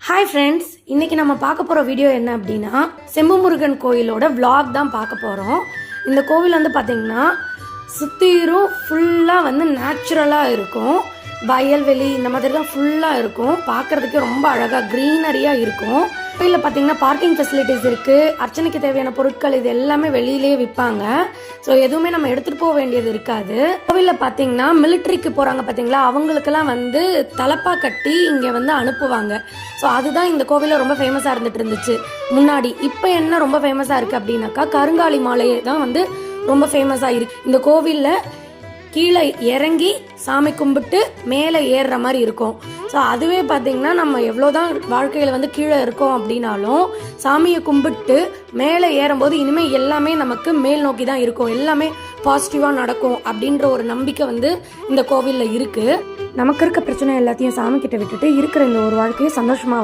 Hi friends, இன்னைக்கு நம்ம பார்க்க போகிற வீடியோ என்ன அப்படின்னா செம்பு முருகன் கோயிலோட vlog தான் பார்க்க போகிறோம். இந்த கோவில் வந்து பார்த்தீங்கன்னா சுற்றிரும் ஃபுல்லாக வந்து நேச்சுரலாக இருக்கும். வயல்வெளி இந்த மாதிரி தான் ஃபுல்லாக இருக்கும். பார்க்குறதுக்கு ரொம்ப அழகாக க்ரீனரியாக இருக்கும். கோயிலில் பார்த்தீங்கன்னா பார்க்கிங் ஃபெசிலிட்டிஸ் இருக்குது. அர்ச்சனைக்கு தேவையான பொருட்கள் இது எல்லாமே வெளியிலேயே விற்பாங்க. ஸோ எதுவுமே நம்ம எடுத்துகிட்டு போக வேண்டியது இருக்காது. கோவிலில் பார்த்தீங்கன்னா மிலிட்ரிக்கு போகிறாங்க பார்த்தீங்களா, அவங்களுக்கெல்லாம் வந்து தலப்பா கட்டி இங்கே வந்து அனுப்புவாங்க. ஸோ அதுதான் இந்த கோவிலில் ரொம்ப ஃபேமஸாக இருந்துட்டு இருந்துச்சு முன்னாடி. இப்போ என்ன ரொம்ப ஃபேமஸாக இருக்குது அப்படின்னாக்கா கருங்காலி மாலை தான் வந்து ரொம்ப ஃபேமஸாக இருக்குது. இந்த கோவிலில் கீழே இறங்கி சாமி கும்பிட்டு மேலே ஏறுற மாதிரி இருக்கும். ஸோ அதுவே பார்த்தீங்கன்னா நம்ம எவ்வளோதான் வாழ்க்கையில் வந்து கீழே இருக்கோம் அப்படின்னாலும் சாமியை கும்பிட்டு மேலே ஏறும்போது இனிமேல் எல்லாமே நமக்கு மேல் நோக்கி தான் இருக்கும், எல்லாமே பாசிட்டிவாக நடக்கும் அப்படின்ற ஒரு நம்பிக்கை வந்து இந்த கோவிலில் இருக்குது. நமக்கு இருக்க பிரச்சனை எல்லாத்தையும் சாமி கிட்ட விட்டுட்டு இருக்கிற இந்த ஒரு வாழ்க்கையை சந்தோஷமாக